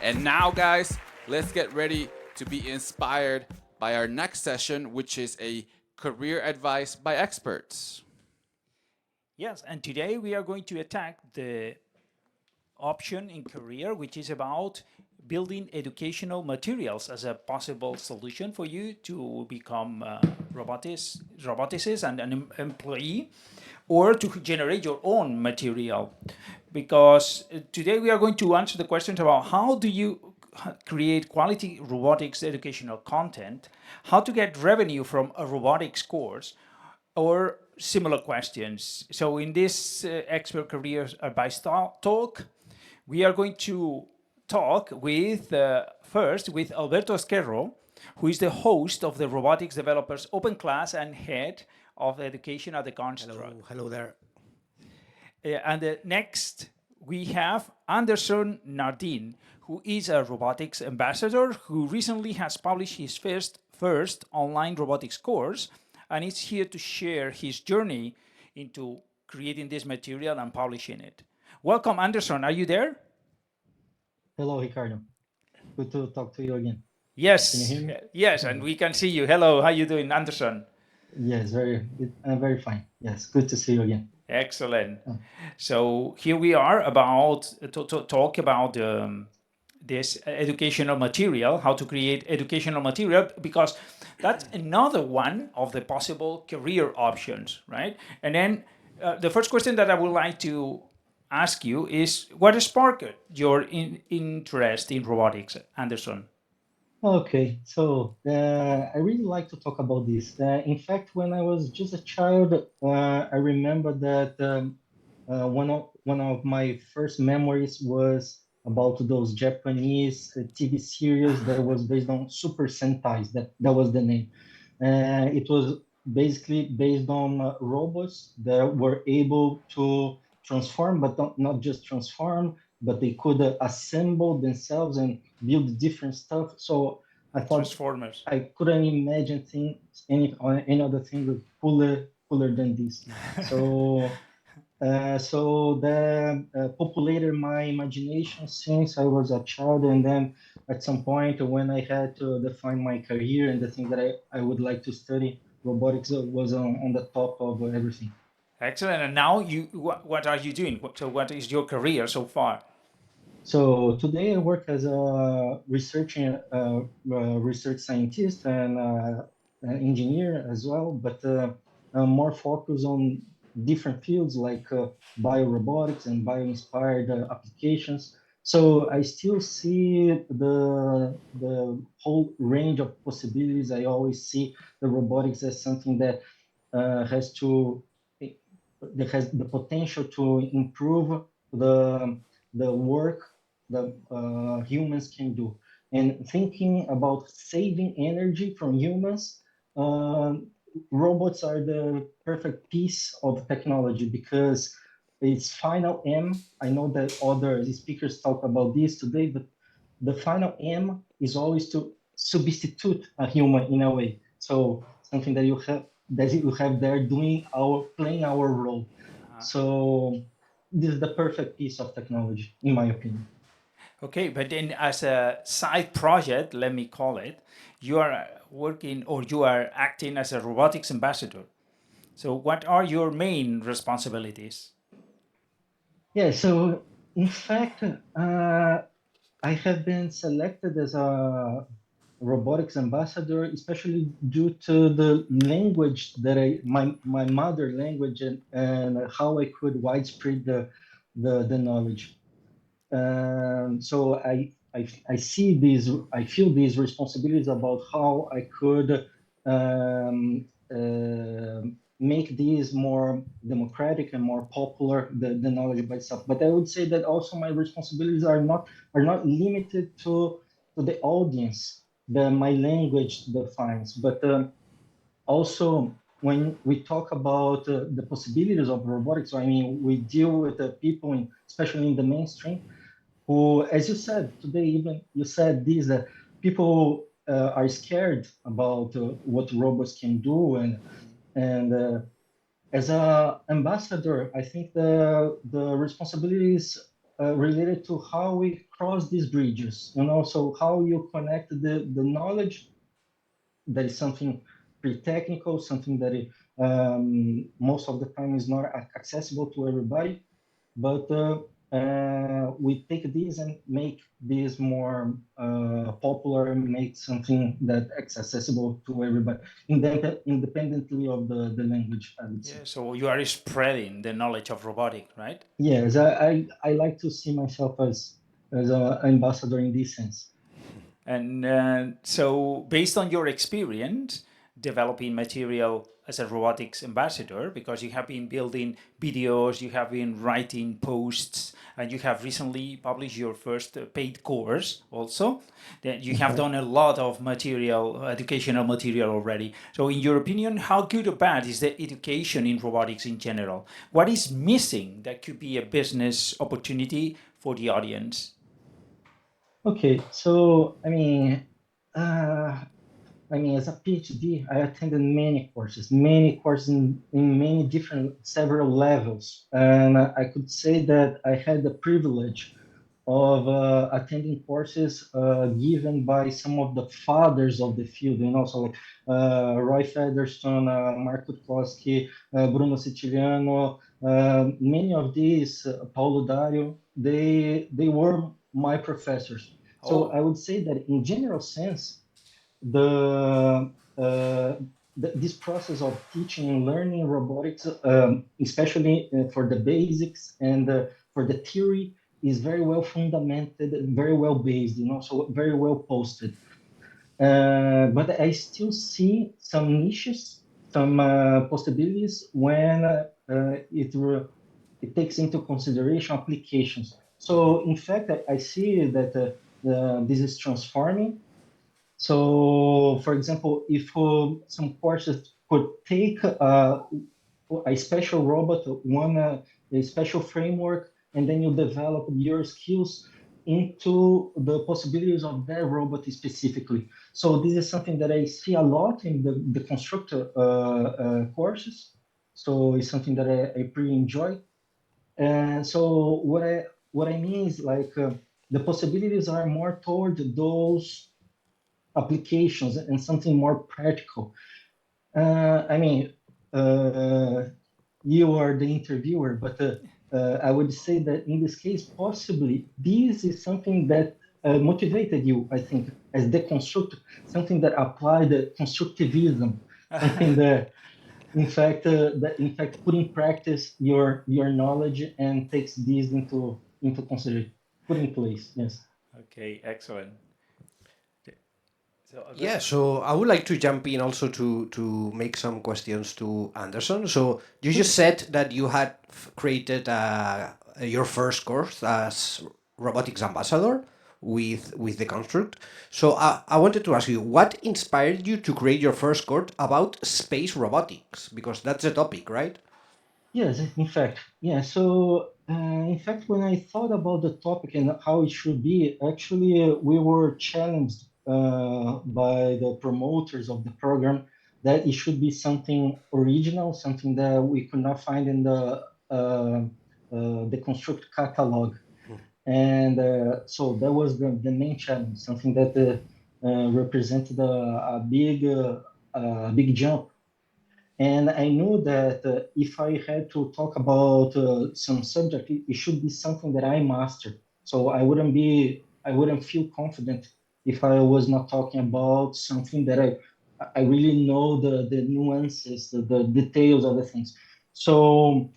And now, guys, let's get ready to be inspired by our next session, which is a career advice by experts. Yes, and today we are going to attack the option in career, which is about building educational materials as a possible solution for you to become roboticist and an employee, or to generate your own material. Because today we are going to answer the questions about how do you create quality robotics educational content, how to get revenue from a robotics course, or similar questions. So in this expert career advice talk, we are going to talk with first with Alberto Ezquerro, who is the host of the Robotics Developers Open Class and head of education at the Construct. Hello there. And next, we have Anderson Nardin, who is a robotics ambassador who recently has published his first online robotics course, and is here to share his journey into creating this material and publishing it. Welcome, Anderson. Are you there? Hello, Ricardo. Good to talk to you again. Yes. Can you hear me? Yes, and we can see you. Hello. How you doing, Anderson? Yes, very fine. Yes, good to see you again. Excellent. So here we are about to talk about this educational material, how to create educational material, because that's another one of the possible career options, right? And then the first question that I would like to ask you is, what sparked your interest in robotics, Anderson? Okay, so I really like to talk about this. In fact, when I was just a child, I remember that one of my first memories was about those Japanese TV series that was based on Super Sentais. That was the name. It was basically based on robots that were able to transform, but not just transform, but they could assemble themselves and build different stuff. So I thought Transformers. I couldn't imagine any other thing cooler than this. So that populated my imagination since I was a child, and then at some point when I had to define my career and the thing that I would like to study, robotics was on the top of everything. Excellent. And now what are you doing? So what is your career so far? So today I work as a research scientist and an engineer as well, but I'm more focused on different fields like biorobotics and bio-inspired applications. So I still see the whole range of possibilities. I always see the robotics as something that has the potential to improve the work that humans can do. And thinking about saving energy from humans, robots are the perfect piece of technology because it's final M. I know that other speakers talk about this today, but the final M is always to substitute a human in a way. So something that you have there playing our role. So this is the perfect piece of technology, in my opinion. Okay, but then as a side project, let me call it, you are working or you are acting as a robotics ambassador. So what are your main responsibilities? Yeah, so in fact, I have been selected as a robotics ambassador, especially due to the language that my mother language and how I could widespread the knowledge. So I feel these responsibilities about how I could make these more democratic and more popular, the knowledge by itself. But I would say that also my responsibilities are not limited to the audience that my language defines, but also when we talk about the possibilities of robotics, I mean, we deal with the people, especially in the mainstream, who, as you said today, even you said this, that people are scared about what robots can do, and as an ambassador, I think the responsibilities related to how we cross these bridges, and also how you connect the knowledge that is something pretty technical, something that most of the time is not accessible to everybody, but we take this and make this more popular and make something that is accessible to everybody, independently of the language, I would say. Yeah, so you are spreading the knowledge of robotic, right? Yes, I like to see myself as an ambassador in this sense. And so, based on your experience developing material as a robotics ambassador, because you have been building videos, you have been writing posts, and you have recently published your first paid course also, that you have done a lot of material, educational material already. So, in your opinion, how good or bad is the education in robotics in general? What is missing that could be a business opportunity for the audience? Okay, so as a PhD, I attended many courses in many different, several levels, and I could say that I had the privilege of attending courses given by some of the fathers of the field, so like Roy Featherstone, Mark Kutkowski, Bruno Siciliano, many of these, Paulo Dario, they were my professors. So I would say that in general sense, the this process of teaching and learning robotics, especially for the basics and for the theory, is very well fundamented, very well based, so very well posted. But I still see some niches, some possibilities when it takes into consideration applications. So in fact, I see that this is transforming. So, for example, if some courses could take a special robot, a special framework, and then you develop your skills into the possibilities of that robot specifically. So this is something that I see a lot in the constructor courses. So it's something that I pretty enjoy. And so what I mean is like the possibilities are more toward those applications and something more practical. I mean, you are the interviewer, but I would say that in this case, possibly this is something that motivated you, I think, as the constructor, something that applied the constructivism, something that, in fact, put in practice your knowledge and takes this into consideration, put in place. Yes. Okay, excellent. So, Yeah, so I would like to jump in also to make some questions to Anderson. So you just said that you had created your first course as robotics ambassador with the construct. So I wanted to ask you, what inspired you to create your first course about space robotics? Because that's the topic, right? Yes, in fact, yeah. So, in fact, when I thought about the topic and how it should be, actually, we were challenged by the promoters of the program that it should be something original, something that we could not find in the construct catalog. And so that was the main challenge, something that represented a big jump. And I knew that if I had to talk about some subject, it should be something that I mastered. So I wouldn't feel confident if I was not talking about something that I really know the nuances, the details of the things. So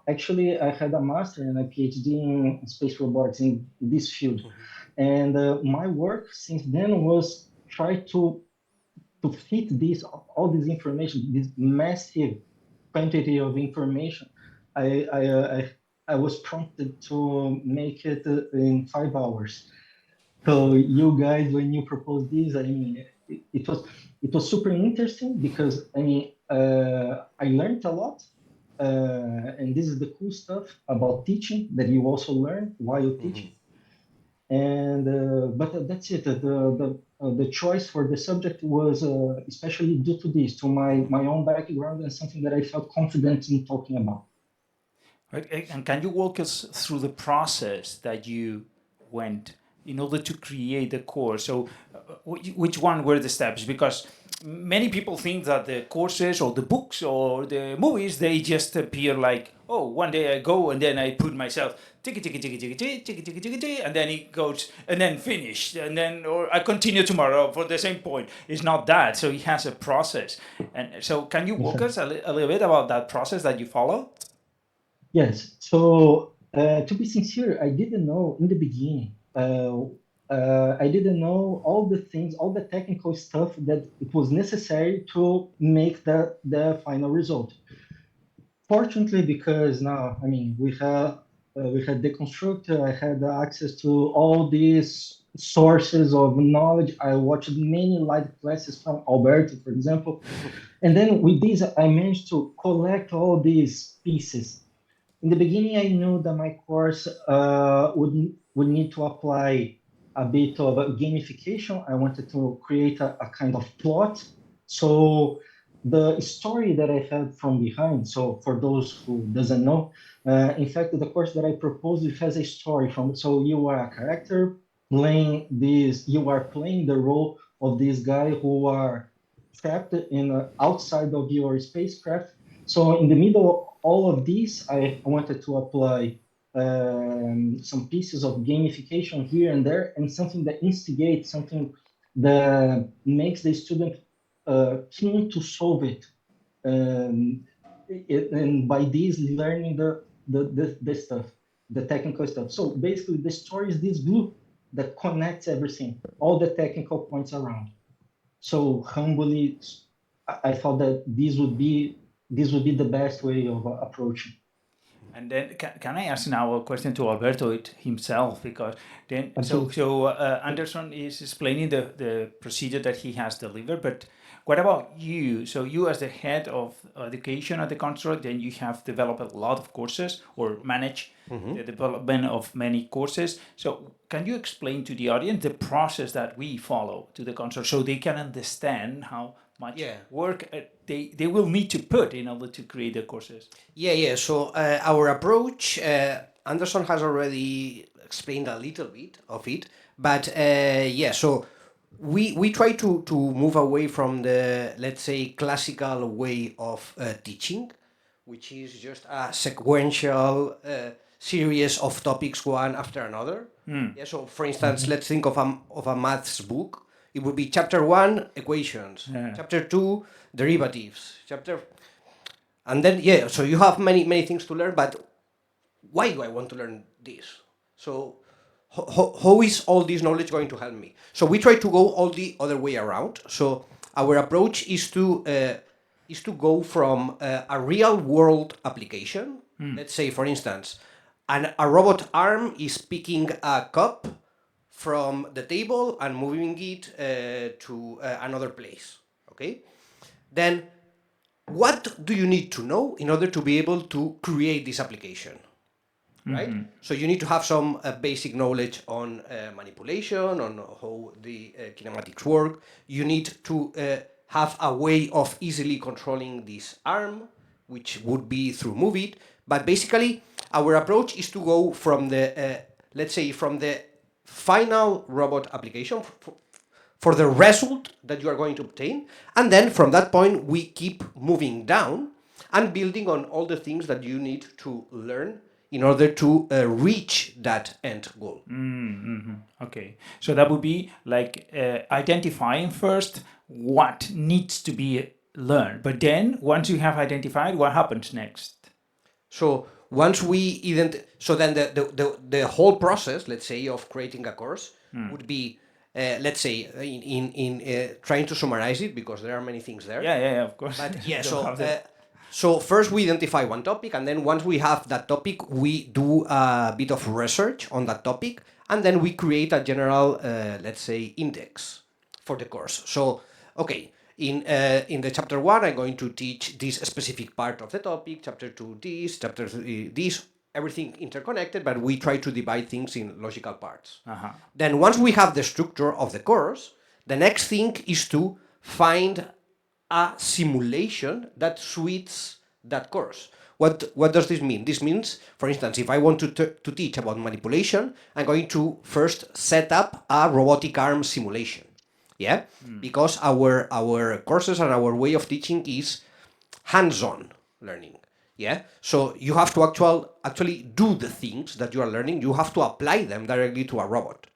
actually, I had a master and a PhD in space robotics in this field. And my work since then was try to fit this all this information, this massive quantity of information. I was prompted to make it in 5 hours. So you guys, when you proposed this, I mean, it was super interesting because I mean, I learned a lot, and this is the cool stuff about teaching that you also learn while teaching. And but that's it. The choice for the subject was especially due to this, to my own background and something that I felt confident in talking about. Right, and can you walk us through the process that you went in order to create the course? So, which one were the steps? Because many people think that the courses or the books or the movies, they just appear like, oh, one day I go and then I put myself ticky ticky ticky ticky ticky ticky ticky ticky ticky, and then it goes and then finish and then or I continue tomorrow for the same point. It's not that. So it has a process. And so, can you walk us a little bit about that process that you follow? Yes. So to be sincere, I didn't know in the beginning. I didn't know all the things, all the technical stuff that it was necessary to make the final result. Fortunately, because now, I mean, we had Deconstructor, I had access to all these sources of knowledge. I watched many live classes from Alberto, for example. And then with this, I managed to collect all these pieces. In the beginning, I knew that my course would need to apply a bit of a gamification. I wanted to create a kind of plot. So the story that I had from behind, so for those who doesn't know, in fact, the course that I proposed, it has a story from, so you are a character playing this, you are playing the role of this guy who are trapped in outside of your spacecraft. So in the middle of all of these, I wanted to apply some pieces of gamification here and there, and something that instigates, something that makes the student keen to solve it. And by this, learning the stuff, the technical stuff. So basically, the story is this glue that connects everything, all the technical points around. So humbly, I thought that this would be the best way of approaching. And then can I ask now a question to Alberto himself? Because then, Absolutely. so Anderson is explaining the procedure that he has delivered, but what about you? So you as the head of education at the Construct, then you have developed a lot of courses or managed the development of many courses. So can you explain to the audience the process that we follow to the Construct so they can understand how much work they will need to put in order to create the courses? Yeah. So our approach, Anderson has already explained a little bit of it, but so we try to move away from the, let's say, classical way of teaching, which is just a sequential series of topics one after another. Yeah, so for instance, let's think of a maths book. It would be chapter 1, equations, chapter 2, derivatives, and then so you have many things to learn, but why do I want to learn this? So how is all this knowledge going to help me? So we try to go all the other way around. So our approach is to go from a real world application. Let's say, for instance, a robot arm is picking a cup from the table and moving it to another place. Okay, then what do you need to know in order to be able to create this application? Right? So you need to have some basic knowledge on manipulation, on how the kinematics work. You need to have a way of easily controlling this arm, which would be through Move It. But basically, our approach is to go from the, let's say, from the final robot application for the result that you are going to obtain. And then from that point, we keep moving down and building on all the things that you need to learn in order to reach that end goal. Okay, so that would be like identifying first what needs to be learned, but then once you have identified, what happens next? So once we so then the whole process, let's say, of creating a course would be, let's say, in trying to summarize it, because there are many things there. Yeah, of course. But so first we identify one topic, and then once we have that topic, we do a bit of research on that topic, and then we create a general, let's say, index for the course. So, okay, in the chapter 1, I'm going to teach this specific part of the topic, chapter 2 this, chapter 3 this, everything interconnected, but we try to divide things in logical parts. Then once we have the structure of the course, the next thing is to find a simulation that suits that course. What does this mean? This means, for instance, if I want to teach about manipulation, I'm going to first set up a robotic arm simulation. Yeah, because our courses and our way of teaching is hands-on learning. Yeah, so you have to actually do the things that you are learning. You have to apply them directly to a robot.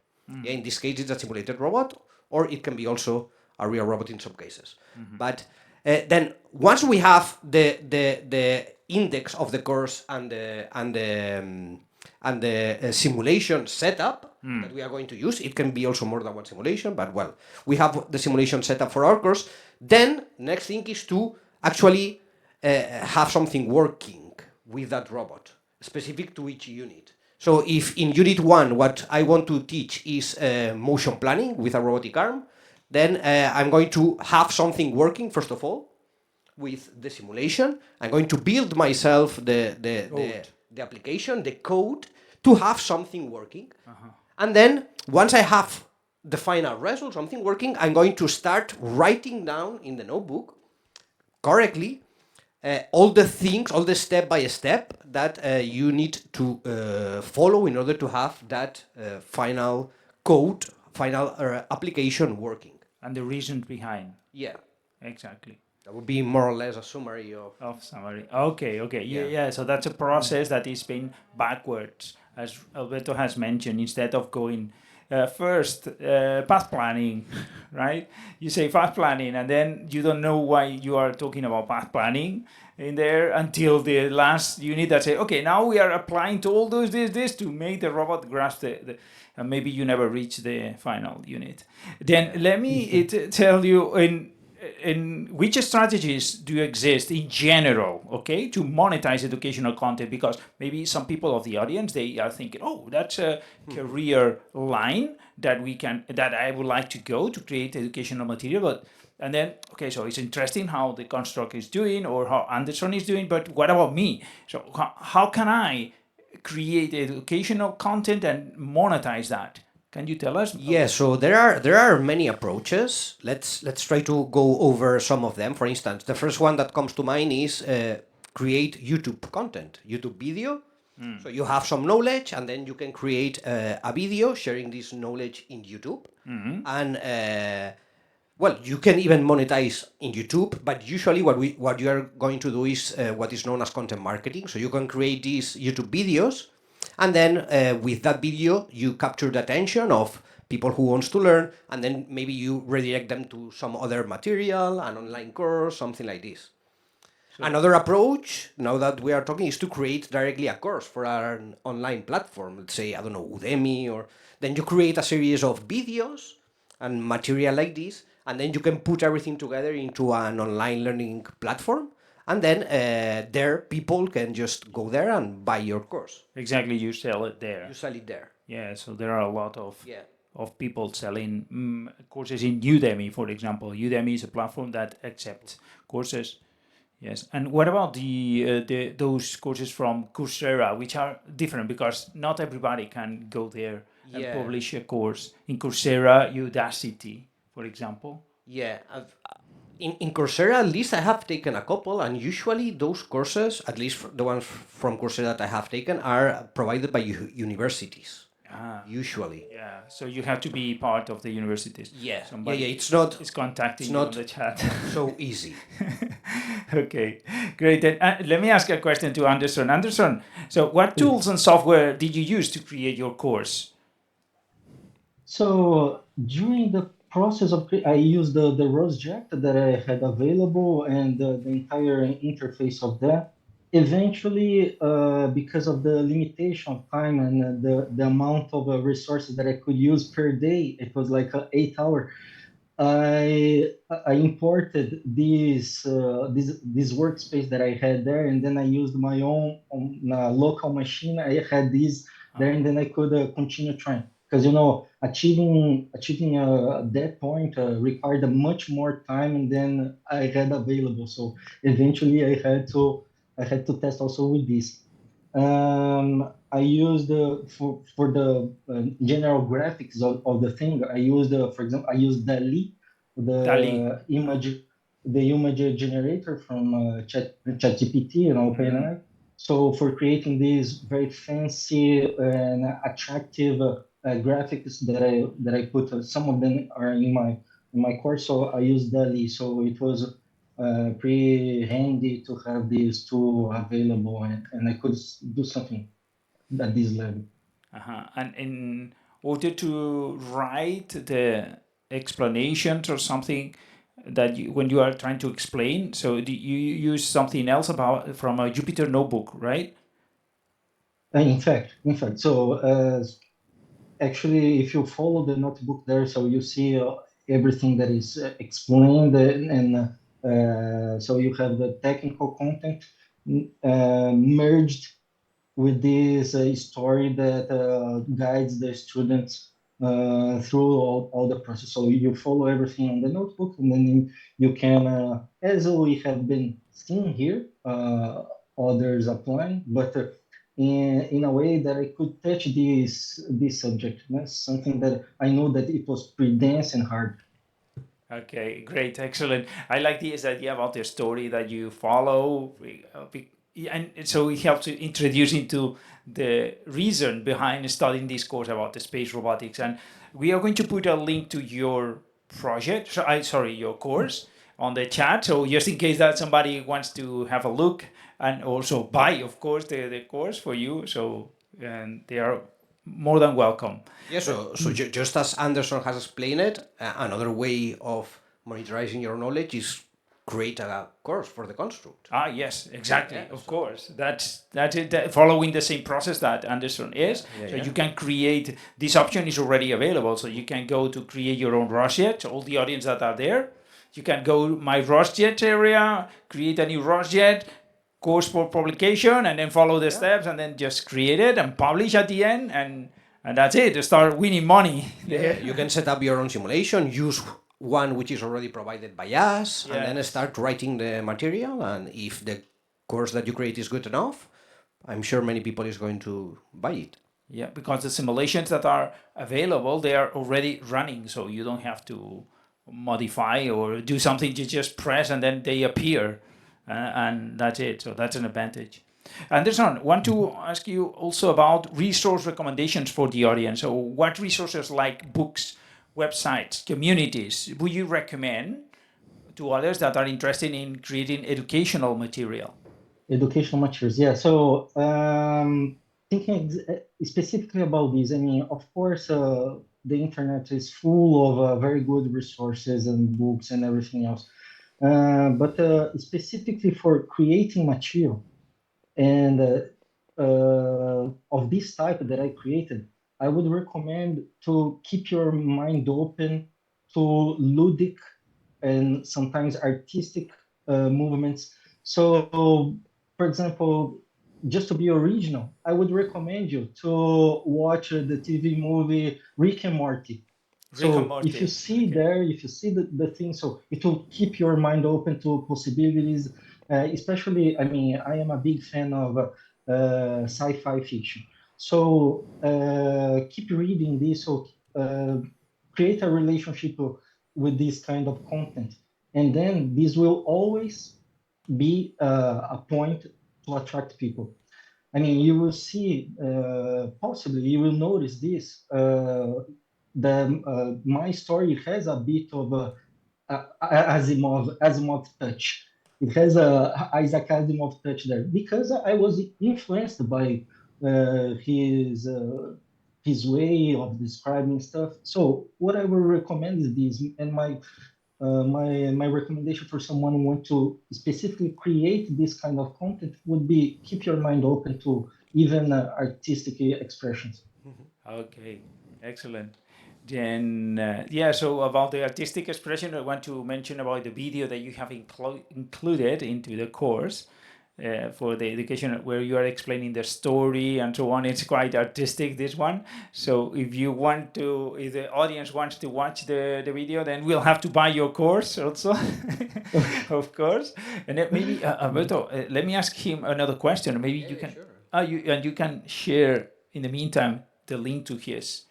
Yeah, in this case, it's a simulated robot, or it can be also a real robot in some cases. But then once we have the index of the course and the simulation set up that we are going to use, it can be also more than one simulation, but well, we have the simulation set up for our course. Then next thing is to actually have something working with that robot, specific to each unit. So if in unit 1 what I want to teach is motion planning with a robotic arm, then I'm going to have something working, first of all, with the simulation. I'm going to build myself the application, the code, to have something working. And then once I have the final result, something working, I'm going to start writing down in the notebook correctly all the things, all the step by step that you need to follow in order to have that final code, final application working. And the reason behind. Yeah, Exactly. that would be more or less a summary of Summary. Okay. Yeah. So that's a process that is being backwards, as Alberto has mentioned, instead of going first path planning, right? You say path planning, and then you don't know why you are talking about path planning in there until the last unit that say, okay, now we are applying to all those this to make the robot grasp the and maybe you never reach the final unit. Then let me tell you in which strategies do exist in general, okay, to monetize educational content, because maybe some people of the audience, they are thinking, oh, that's a career line that I would like to go to create educational material, and then, okay, so it's interesting how the Construct is doing or how Anderson is doing, but what about me? So how can I create educational content and monetize that? Can you tell us? Yeah, so there are many approaches. Let's try to go over some of them. For instance, the first one that comes to mind is create YouTube content, YouTube video. So you have some knowledge, and then you can create a video sharing this knowledge in YouTube. And well, you can even monetize in YouTube, but usually what you are going to do is what is known as content marketing. So you can create these YouTube videos, and then with that video, you capture the attention of people who wants to learn, and then maybe you redirect them to some other material, an online course, something like this. Another approach, now that we are talking, is to create directly a course for an online platform. Let's say, I don't know, Udemy, or then you create a series of videos and material like this, and then you can put everything together into an online learning platform. And then there, people can just go there and buy your course. Exactly, you sell it there. You sell it there. Yeah, so there are a lot of people selling courses in Udemy, for example. Udemy is a platform that accepts courses. Yes, and what about those courses from Coursera, which are different because not everybody can go there and publish a course in Coursera, Udacity, for example? Yeah, in Coursera, at least I have taken a couple, and usually those courses, at least the ones from Coursera that I have taken, are provided by universities. Usually. Yeah, so you have to be part of the universities. Yeah, Somebody it's not. is contacting you on the chat. So easy. Okay, great. Let me ask a question to Anderson. Anderson, so what tools and software did you use to create your course? So during the process of I used the ROS that I had available and the entire interface of that. Eventually, because of the limitation of time and the amount of resources that I could use per day, it was like 8 hours. I imported this workspace that I had there, and then I used my own local machine. I had this there, and then I could continue trying. Because achieving that point required much more time than I had available. So eventually, I had to test also with this. I used for the general graphics of the thing. I used, for example, I used DALL-E, the image generator from ChatGPT and OpenAI. So for creating these very fancy and attractive graphics that I put, some of them are in my course. So I use DALL-E. So it was pretty handy to have these two available, and I could do something at this level. And in order to write the explanations or something that when you are trying to explain, so do you use something else about from a Jupyter notebook, right? In fact, so actually, if you follow the notebook there, so you see everything that is explained, and so you have the technical content merged with this story that guides the students through all the process. So you follow everything on the notebook, and then you can, as we have been seeing here, others applying, but in a way that I could touch this subject. That's something that I know that it was pretty dense and hard. Okay, great, excellent. I like this idea about the story that you follow, and so it helps to introduce into the reason behind studying this course about the space robotics. And we are going to put a link to your project, your course on the chat. So just in case that somebody wants to have a look and also buy, of course, the course for you. So and they are more than welcome. Yeah, so just as Anderson has explained it, another way of monetizing your knowledge is create a course for the construct. Ah, yes, exactly. Of course, that's it. Following the same process that Anderson is, you can create. This option is already available, so you can go to create your own ROSjet. All the audience that are there, you can go my ROSjet area, create a new ROSjet course for publication, and then follow the steps, and then just create it and publish at the end, and that's it. Start winning money. Yeah, you can set up your own simulation, use one which is already provided by us, and then start writing the material. And if the course that you create is good enough, I'm sure many people is going to buy it. Yeah, because the simulations that are available, they are already running, so you don't have to modify or do something. You just press and then they appear, and that's it. So that's an advantage. Anderson, want to ask you also about resource recommendations for the audience. So what resources like books, websites, communities would you recommend to others that are interested in creating educational material? Educational materials, yeah. So thinking specifically about this, I mean, of course, the internet is full of very good resources and books and everything else. But specifically for creating material and of this type that I created, I would recommend to keep your mind open to ludic and sometimes artistic movements. So, for example, just to be original, I would recommend you to watch the TV movie Rick and Morty. So if you see there, if you see the thing, so it will keep your mind open to possibilities. Especially, I mean, I am a big fan of sci-fi fiction. So keep reading this. So create a relationship with this kind of content, and then this will always be a point to attract people. I mean, you will see, possibly you will notice this. My story has a bit of Asimov touch. It has a Isaac Asimov touch there because I was influenced by his way of describing stuff. So what I will recommend is this, and my recommendation for someone who wants to specifically create this kind of content would be keep your mind open to even artistic expressions. Okay, excellent. Then, so about the artistic expression, I want to mention about the video that you have included into the course for the education, where you are explaining the story and so on. It's quite artistic, this one. So if the audience wants to watch the video, then we'll have to buy your course also, of course. And then maybe, Alberto, let me ask him another question. Maybe you can, sure. You can share in the meantime the link to his.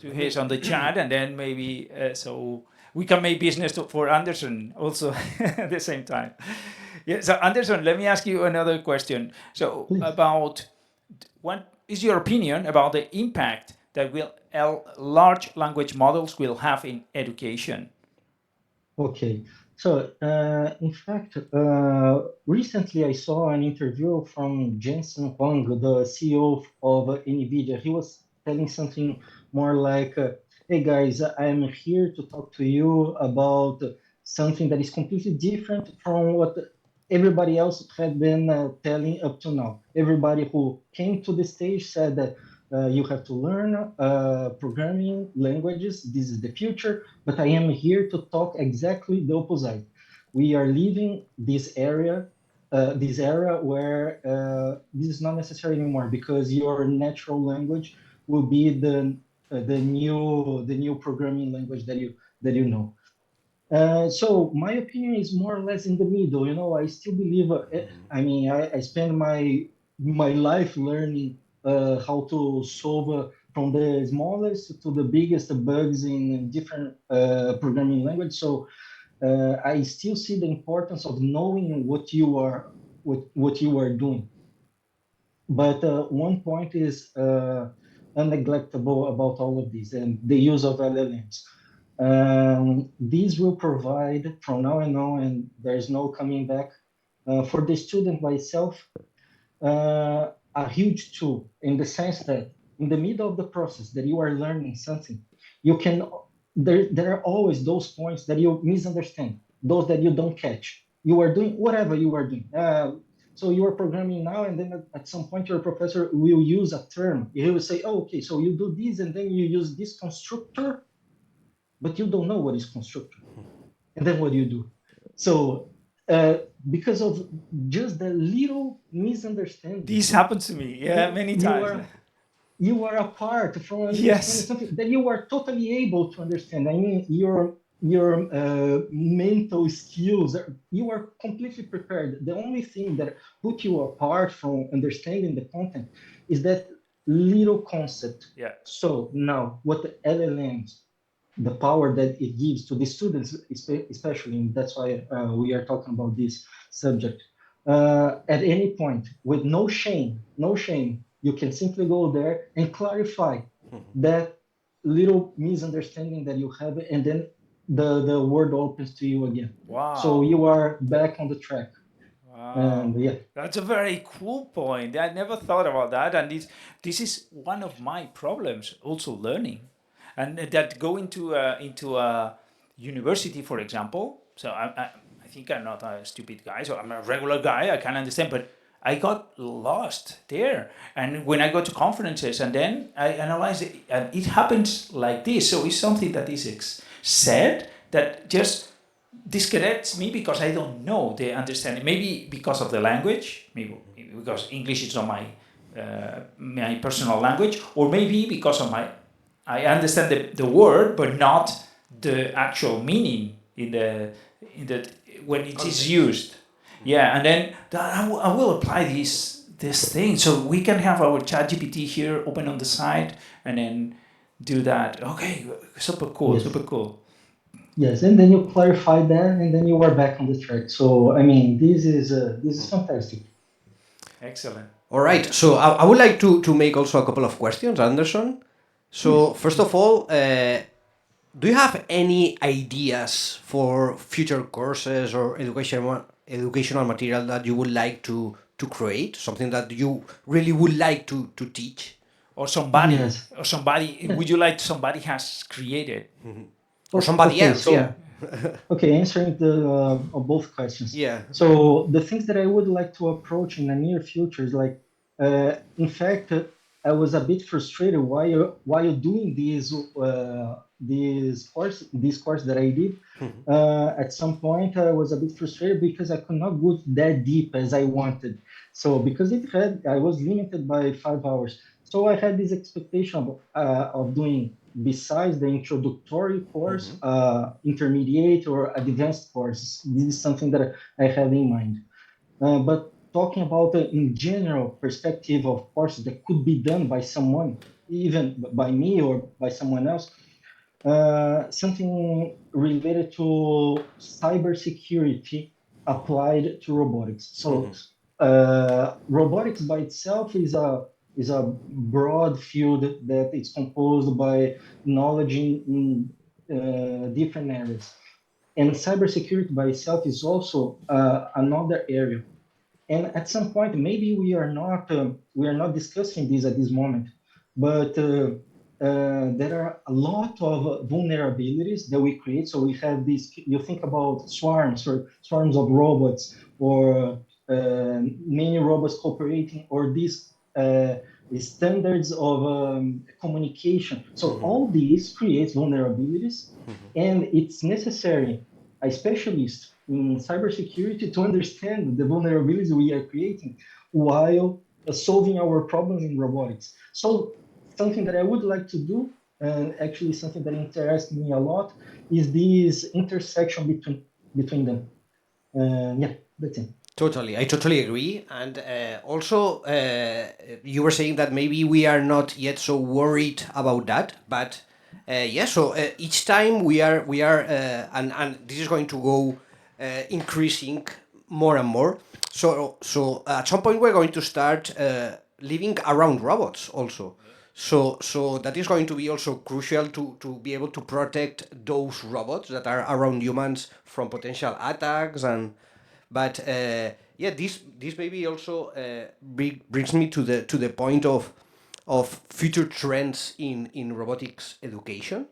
To his on the chat, and then maybe so we can make business for Anderson also at the same time. Yeah, so Anderson, let me ask you another question. So Please. about what is your opinion about the impact that large language models will have in education? Okay, so in fact, recently I saw an interview from Jensen Huang, the CEO of NVIDIA. He was telling something more like, "Hey guys, I'm here to talk to you about something that is completely different from what everybody else had been telling up to now. Everybody who came to the stage said that you have to learn programming languages. This is the future. But I am here to talk exactly the opposite. We are leaving this era where this is not necessary anymore because your natural language will be the new programming language that you know. So my opinion is more or less in the middle. You know, I still believe. I mean, I spend my life learning how to solve from the smallest to the biggest bugs in different programming language. So I still see the importance of knowing what you are doing. But one point is unneglectable about all of this, and the use of LLMs. These will provide from now on, and there's no coming back, for the student by itself, a huge tool in the sense that in the middle of the process that you are learning something, you can, there are always those points that you misunderstand, those that you don't catch. You are doing whatever you are doing. So you are programming now, and then at some point your professor will use a term. He will say, "Oh, okay, so you do this, and then you use this constructor, but you don't know what is constructor." And then what do you do? So because of just the little misunderstanding, This happens to me, yeah, many times. You are apart from understanding Yes. something that you are totally able to understand. I mean, your mental skills, you are completely prepared. The only thing that put you apart from understanding the content is that little concept. Yeah. So now, what the LLMs, the power that it gives to the students, especially, and that's why we are talking about this subject. At any point, with no shame, you can simply go there and clarify that little misunderstanding that you have, and then the word opens to you again. Wow. So you are back on the track. Wow. And yeah. That's a very cool point. I never thought about that. And this is one of my problems, also learning. And that go into a university, for example. So I think I'm not a stupid guy. So I'm a regular guy. I can understand. But I got lost there. And when I go to conferences, and then I analyze it, and it happens like this. So it's something that is said that just disconnects me because I don't know the understanding. Maybe because of the language, maybe because English is not my personal language, or maybe because of I understand the word but not the actual meaning in the when it is used. Yeah, and then I will apply this thing. So we can have our ChatGPT here open on the side and then do that. Okay, super cool, Yes. super cool. Yes, and then you clarify that, and then you are back on the track. So I mean, this is fantastic. Excellent. All right. So I would like to make also a couple of questions, Anderson. So first of all, do you have any ideas for future courses or educational material that you would like to create? Something that you really would like to teach? Or somebody, Yes. would you like somebody has created? Or somebody Okay, else, so yeah. okay, answering the both questions. Yeah. So the things that I would like to approach in the near future is like, in fact, I was a bit frustrated while doing this course that I did. At some point, I was a bit frustrated because I could not go that deep as I wanted. So because I was limited by 5 hours. So I had this expectation of doing, besides the introductory course, intermediate or advanced courses. This is something that I have in mind. But talking about in general perspective of courses that could be done by someone, even by me or by someone else, something related to cybersecurity applied to robotics. So robotics by itself is a broad field that is composed by knowledge in different areas. And cybersecurity by itself is also another area. And at some point, maybe we are not discussing this at this moment, but there are a lot of vulnerabilities that we create. So we have this. You think about swarms or swarms of robots, or many robots cooperating, or these standards of communication. So all these creates vulnerabilities, and it's necessary a specialist in cybersecurity to understand the vulnerabilities we are creating while solving our problems in robotics. So something that I would like to do, and actually something that interests me a lot, is this intersection between them. Yeah, that's it. Totally, I totally agree. And also, you were saying that maybe we are not yet so worried about that, but yeah. So each time and this is going to go increasing more and more. So at some point we're going to start living around robots also. So that is going to be also crucial to be able to protect those robots that are around humans from potential attacks. But yeah, this maybe also brings me to the point of future trends in robotics education.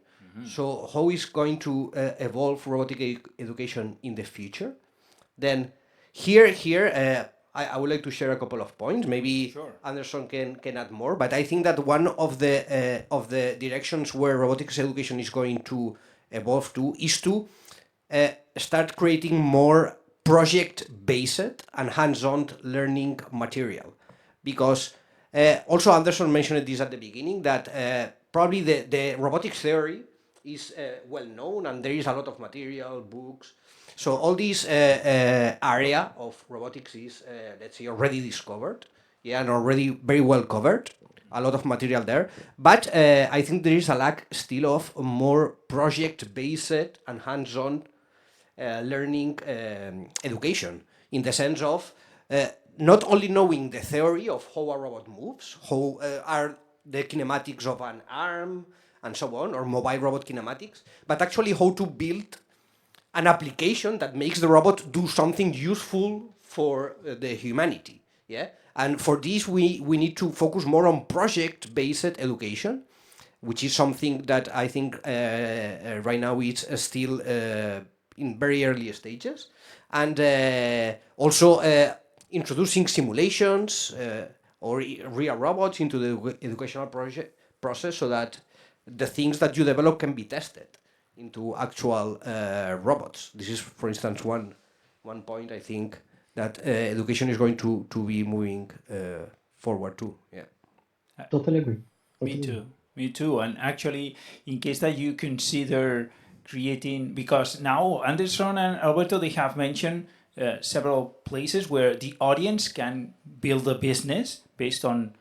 So how is going to evolve education in the future? Then here I would like to share a couple of points. Maybe Anderson can add more, but I think that one of the directions where robotics education is going to evolve to is to start creating more project-based and hands-on learning material. Because also Anderson mentioned this at the beginning, that probably the robotics theory is well known, and there is a lot of material, books. So all this area of robotics is, let's say, already discovered, yeah, and already very well covered. A lot of material there, but I think there is a lack still of more project-based and hands-on learning education, in the sense of not only knowing the theory of how a robot moves, how are the kinematics of an arm and so on, or mobile robot kinematics, but actually how to build an application that makes the robot do something useful for the humanity. Yeah, and for this we need to focus more on project-based education, which is something that I think right now it's still in very early stages, and also introducing simulations or real robots into the educational process, so that the things that you develop can be tested into actual robots. This is, for instance, one point I think that education is going to be moving forward to. Yeah. Totally agree. Me too. Me too. And actually, in case that you consider creating, because now Anderson and Alberto, they have mentioned several places where the audience can build a business based on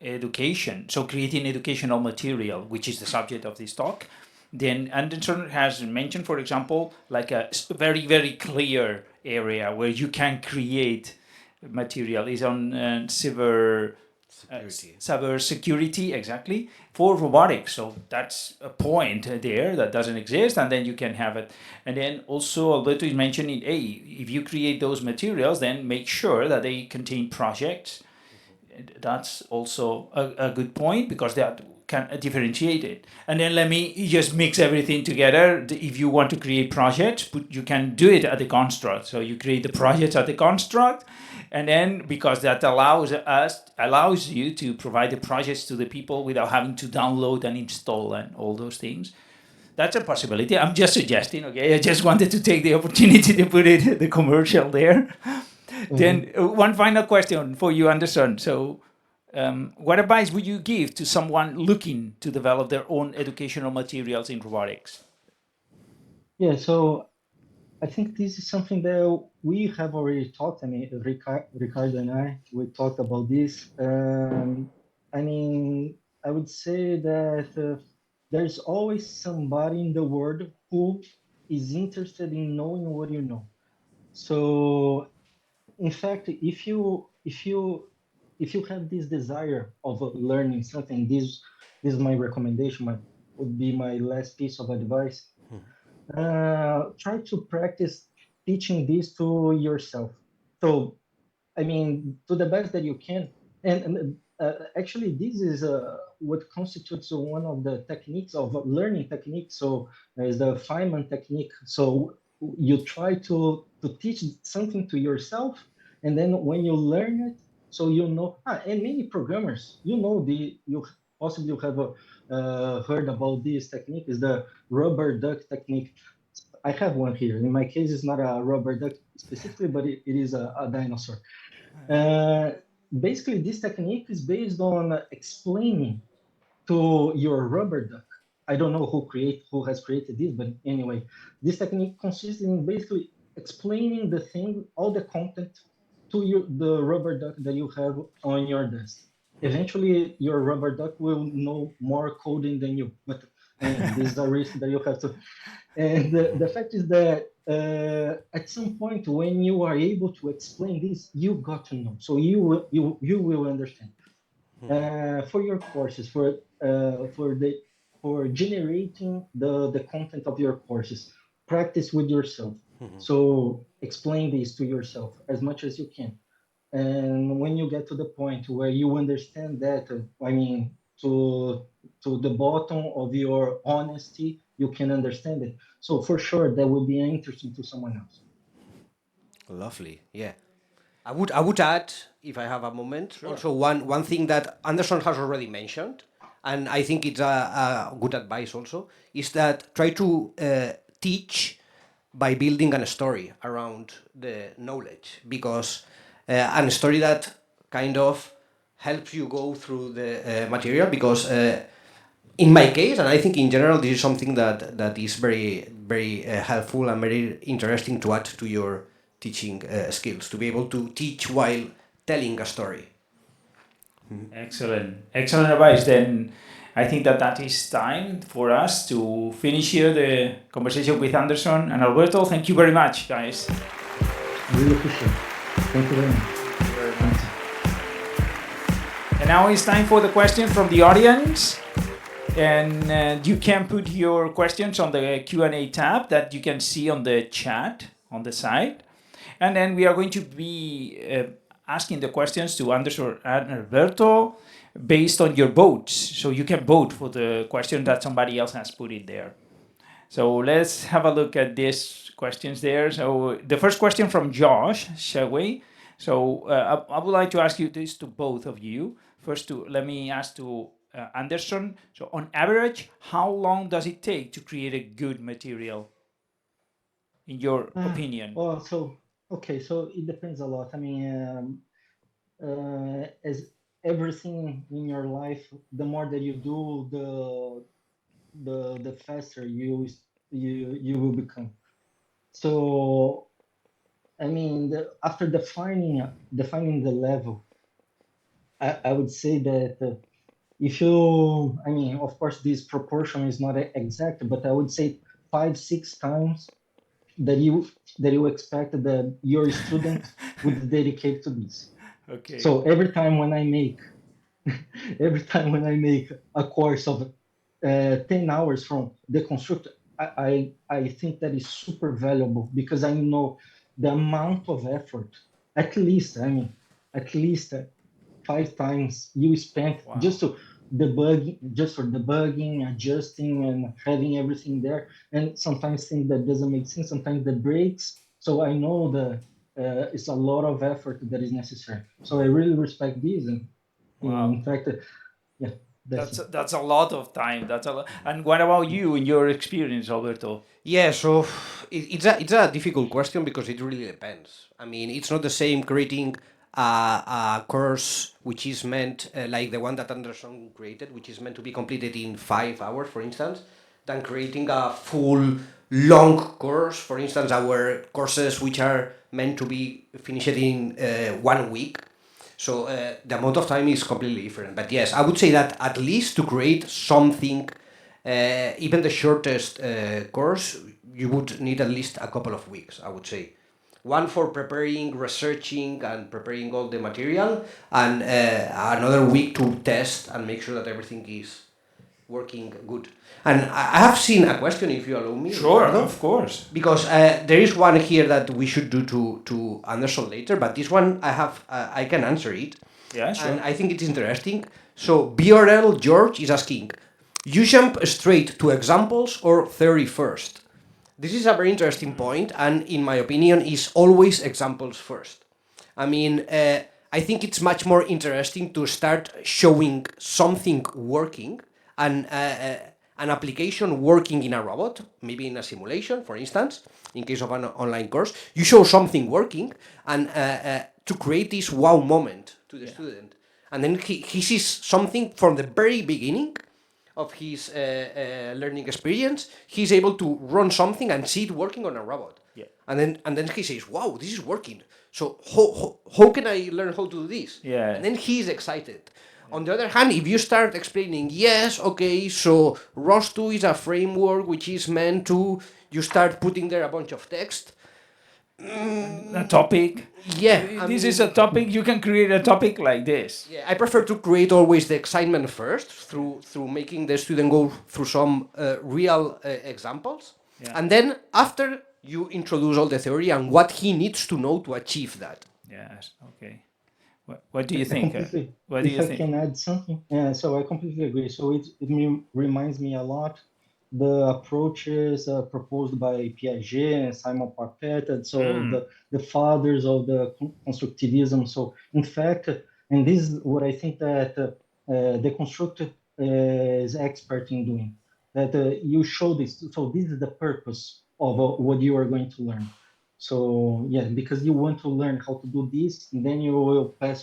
education. So creating educational material, which is the subject of this talk. Then Anderson has mentioned, for example, like a very, very clear area where you can create material is on cyber security, exactly, for robotics. So that's a point there that doesn't exist, and then you can have it. And then also Alberto is mentioning, hey, if you create those materials, then make sure that they contain projects. That's also a good point, because that can differentiate it. And then let me just mix everything together. If you want to create projects, you can do it at the construct. So you create the projects at the construct, and then because that allows you to provide the projects to the people without having to download and install and all those things. That's a possibility. I'm just suggesting, okay? I just wanted to take the opportunity to put it the commercial there. Then one final question for you, Anderson. So what advice would you give to someone looking to develop their own educational materials in robotics? Yeah, so I think this is something that we have already talked. I mean, Ricardo and we talked about this. I mean, I would say that there's always somebody in the world who is interested in knowing what you know. So in fact, if you have this desire of learning something, this is my recommendation. Would be my last piece of advice. Try to practice teaching this to yourself. So I mean, to the best that you can. And actually, this is what constitutes one of the techniques of learning techniques. So is the Feynman technique. So you try to teach something to yourself, and then when you learn it, so you know. And many programmers, you possibly have heard about this technique. Is the rubber duck technique. I have one here. In my case, it's not a rubber duck specifically, but it is a dinosaur. Uh, Basically, this technique is based on explaining to your rubber duck. I don't know who has created this, but anyway, this technique consists in basically explaining the thing, all the content to the rubber duck that you have on your desk. Eventually, your rubber duck will know more coding than you, but this is a risk that you have to. And the fact is that at some point, when you are able to explain this, you got to know. So you will understand. For your courses, for generating the content of your courses, practice with yourself. So explain this to yourself as much as you can. And when you get to the point where you understand that, I mean, to the bottom of your honesty, you can understand it. So for sure, that will be interesting to someone else. Lovely. Yeah. I would add, if I have a moment, also one thing that Anderson has already mentioned, and I think it's a good advice also, is that try to teach by building a story around the knowledge, because a story that kind of helps you go through the material, because in my case, and I think in general, this is something that is very, very helpful and very interesting to add to your teaching skills, to be able to teach while telling a story. Excellent. Excellent advice. Then I think that is time for us to finish here the conversation with Anderson and Alberto. Thank you very much, guys. Really appreciate it. Thank you very much. And now it's time for the questions from the audience. And you can put your questions on the Q&A tab that you can see on the chat on the side. And then we are going to be asking the questions to Anderson and Alberto based on your votes. So you can vote for the question that somebody else has put in there. So let's have a look at these questions there. So the first question from Josh, shall we? So I would like to ask you this to both of you. First, let me ask to Anderson. So on average, how long does it take to create a good material, in your opinion? Well, so okay, so it depends a lot. I mean, as everything in your life, the more that you do, the faster you will become. So I mean, after defining the level, I would say that if you, I mean, of course, this proportion is not exact, but I would say 5-6 times that you expect that your student would dedicate to this. Okay. So every time when I make a course of 10 hours from the constructor, I think that is super valuable, because I know the amount of effort, at least 5 times you spent just for debugging, adjusting, and having everything there. And sometimes things that doesn't make sense, sometimes that breaks. So I know it's a lot of effort that is necessary. So I really respect this, and in fact, yeah. That's a lot of time. That's a lot. And what about you, in your experience, Alberto? Yeah, so it's a difficult question, because it really depends. I mean, it's not the same creating a course which is meant, like the one that Anderson created, which is meant to be completed in 5 hours, for instance, than creating a full long course. For instance, our courses which are meant to be finished in 1 week. So the amount of time is completely different. But yes, I would say that at least to create something, even the shortest course, you would need at least a couple of weeks, I would say. One for preparing, researching, and preparing all the material, and another week to test and make sure that everything is working good. And I have seen a question, if you allow me. Sure, Ricardo, of course. because there is one here that we should do to Anderson later, but this one I can answer it. Yeah, sure. And I think it's interesting. So BRL George is asking, you jump straight to examples or theory first? This is a very interesting point, and in my opinion, is always examples first. I mean, I think it's much more interesting to start showing something working and an application working in a robot, maybe in a simulation, for instance, in case of an online course. You show something working and to create this wow moment to the student. And then he sees something from the very beginning of his learning experience. He's able to run something and see it working on a robot. Yeah. And then he says, wow, this is working. So how can I learn how to do this? Yeah. And then he's excited. On the other hand, if you start explaining, yes, okay, so ROS2 is a framework which is meant to, you start putting there a bunch of text. A topic. Yeah. This is a topic. You can create a topic like this. Yeah, I prefer to create always the excitement first through making the student go through some real examples. Yeah. And then after you introduce all the theory and what he needs to know to achieve that. Yes. Okay. What do you think? What do If you I think? can add something, so I completely agree. So it reminds me a lot the approaches proposed by Piaget and Simon Papet, and so the fathers of the constructivism. So in fact, and this is what I think that the constructor is expert in doing. That you show this. So this is the purpose of what you are going to learn. So yeah, because you want to learn how to do this, and then you will pass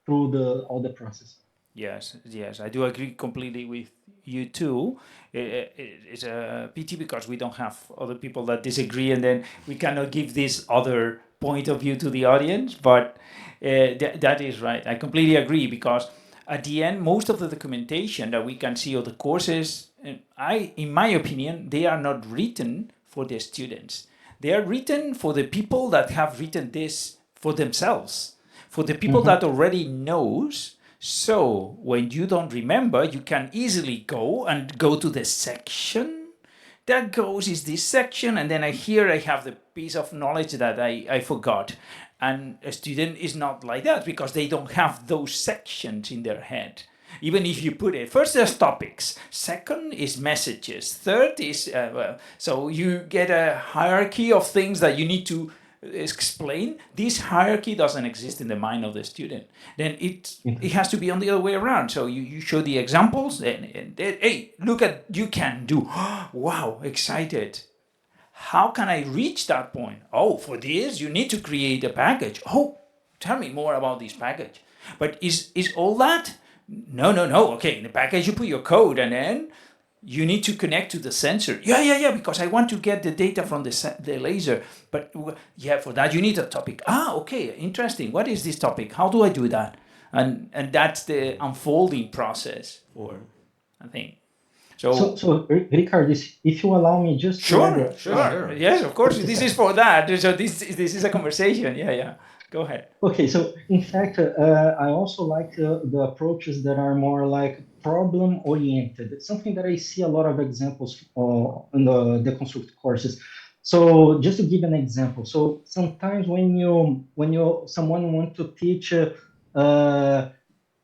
through all the process. Yes, I do agree completely with you too. It's a pity because we don't have other people that disagree, and then we cannot give this other point of view to the audience. But that is right. I completely agree because at the end, most of the documentation that we can see of the courses, in my opinion, they are not written for the students. They are written for the people that have written this for themselves, for the people that already knows. So when you don't remember, you can easily go to the section that goes is this section, and then I have the piece of knowledge that I forgot. And a student is not like that because they don't have those sections in their head. Even if you put it, first there's topics, second is messages, third is, so you get a hierarchy of things that you need to explain. This hierarchy doesn't exist in the mind of the student. Then it has to be on the other way around. So you show the examples and hey, look at, you can do, wow, excited. How can I reach that point? Oh, for this, you need to create a package. Oh, tell me more about this package. But is all that? No. Okay, in the package, you put your code and then you need to connect to the sensor. Yeah, because I want to get the data from the laser. But yeah, for that, you need a topic. Okay, interesting. What is this topic? How do I do that? And that's the unfolding process for, I think. So Ricardo, if you allow me just Sure. Yes, of course. This is for that. So this is a conversation. Yeah. Go ahead. Okay, so in fact, I also like the approaches that are more like problem-oriented. It's something that I see a lot of examples in the construct courses. So just to give an example, so sometimes when someone wants to teach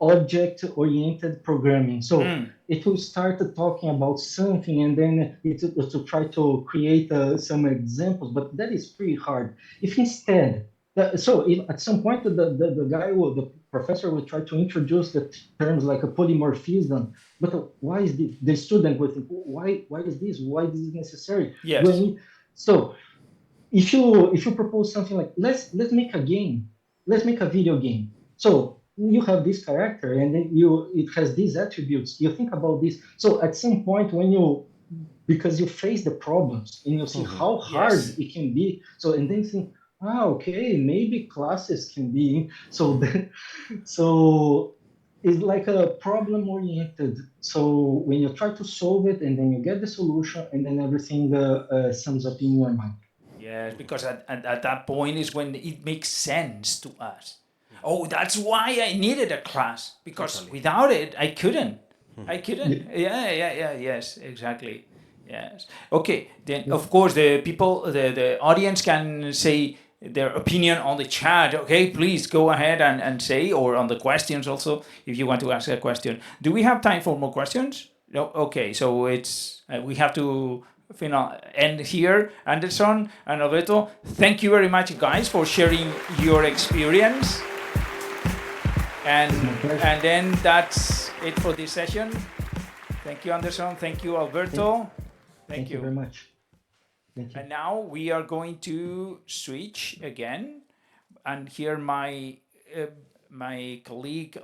object-oriented programming, so it will start talking about something and then it to try to create some examples, but that is pretty hard. If instead if at some point the professor will try to introduce the terms like a polymorphism, but why is the student will think, why is this necessary? Yes. So if you propose something like let's make a game, let's make a video game. So you have this character and then it has these attributes. You think about this. So at some point because you face the problems and you see how hard it can be. So and then think, okay, maybe classes can be so it's like a problem oriented. So when you try to solve it and then you get the solution and then everything sums up in your mind. Yes, because at that point is when it makes sense to us. Oh, that's why I needed a class, because without it, I couldn't. I couldn't. Yes, exactly. Yes. Okay, then of course the people, the audience can say their opinion on the chat. Okay, please go ahead and say, or on the questions also, if you want to ask a question. Do we have time for more questions? No? Okay, so it's, we have to end here. Anderson and Alberto, thank you very much, guys, for sharing your experience. And then that's it for this session. Thank you, Anderson. Thank you, Alberto. Thank you very much. Thank you. And now we are going to switch again. And here my my colleague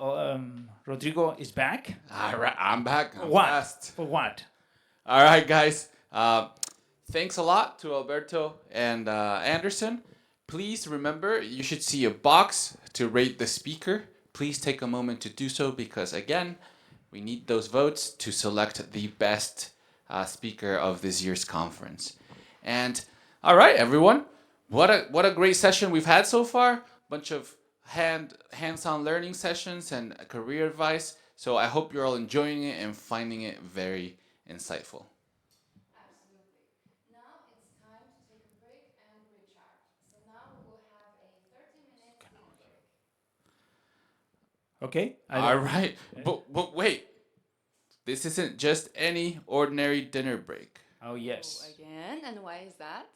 Rodrigo is back. All right, I'm back. I'm What? fast. For what? All right, guys. Thanks a lot to Alberto and Anderson. Please remember, you should see a box to rate the speaker. Please take a moment to do so because, again, we need those votes to select the best speaker of this year's conference. And all right, everyone, what a great session we've had so far. Bunch of hands-on learning sessions and career advice. So I hope you're all enjoying it and finding it very insightful. Absolutely. Now it's time to take a break and recharge. So now we will have a 30-minute break. Okay. All right, but wait. This isn't just any ordinary dinner break. Oh, yes. Oh, again? And why is that?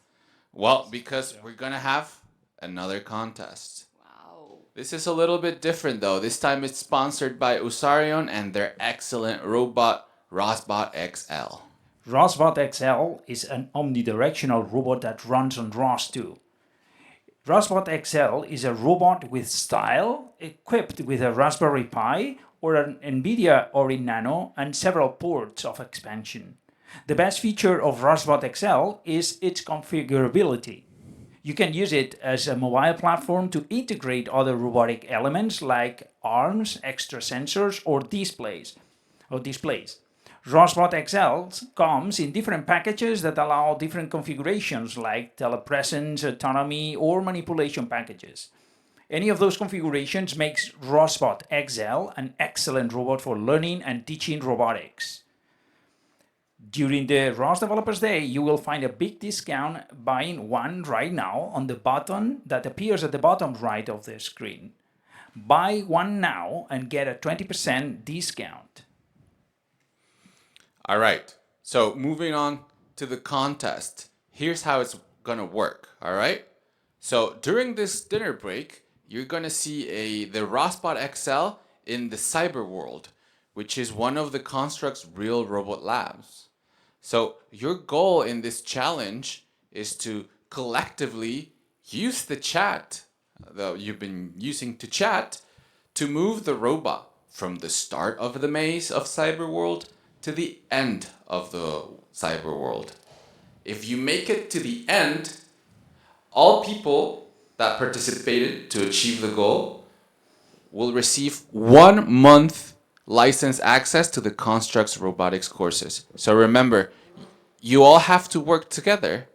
Well, because we're gonna have another contest. Wow. This is a little bit different though. This time it's sponsored by Usarion and their excellent robot ROSbot XL. ROSbot XL is an omnidirectional robot that runs on ROS2. ROSbot XL is a robot with style, equipped with a Raspberry Pi or an NVIDIA Ori Nano and several ports of expansion. The best feature of ROSbot XL is its configurability. You can use it as a mobile platform to integrate other robotic elements like arms, extra sensors, or displays. ROSbot XL comes in different packages that allow different configurations like telepresence, autonomy, or manipulation packages. Any of those configurations makes ROSbot XL an excellent robot for learning and teaching robotics. During the ROS Developers Day, you will find a big discount buying one right now on the button that appears at the bottom right of the screen. Buy one now and get a 20% discount. All right. So moving on to the contest. Here's how it's gonna work. All right. So during this dinner break, you're gonna see the ROSbot XL in the cyber world, which is one of the Construct's real robot labs. So your goal in this challenge is to collectively use the chat that you've been using to chat to move the robot from the start of the maze of cyber world to the end of the cyber world. If you make it to the end, all people that participated to achieve the goal will receive 1 month license access to the Construct's robotics courses. So remember, you all have to work together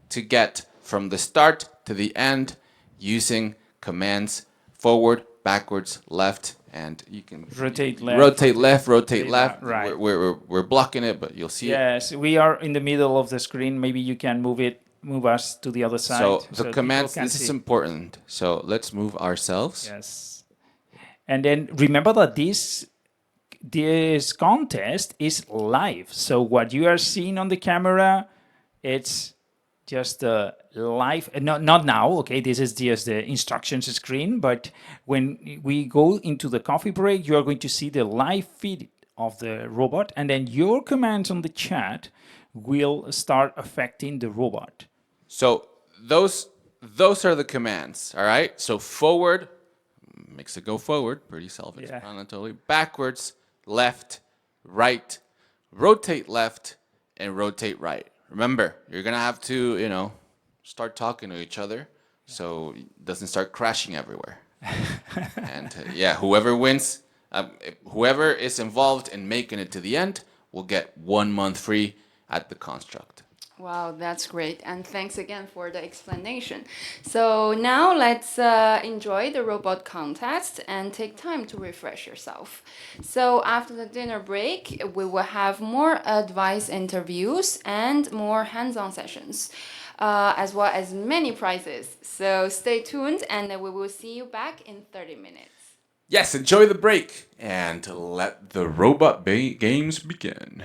to get from the start to the end using commands forward, backwards, left, and you can Rotate left. rotate left. Right. We're blocking it, but you'll see it. Yes, we are in the middle of the screen. Maybe you can move us to the other side. So the people commands, can this see. is important. So let's move ourselves. Yes. And then remember that this contest is live. So what you are seeing on the camera, it's just live. Not now, okay? This is just the instructions screen. But when we go into the coffee break, you are going to see the live feed of the robot. And then your commands on the chat will start affecting the robot. So those are the commands, all right? So forward makes it go forward, pretty self-explanatory. Backwards, left, right, rotate left, and rotate right. Remember, you're gonna have to, start talking to each other so it doesn't start crashing everywhere. And whoever wins, whoever is involved in making it to the end will get 1 month free at the Construct. Wow, that's great. And thanks again for the explanation. So now let's enjoy the robot contest and take time to refresh yourself. So after the dinner break, we will have more advice interviews and more hands-on sessions, as well as many prizes. So stay tuned and we will see you back in 30 minutes. Yes, enjoy the break and let the robot games begin.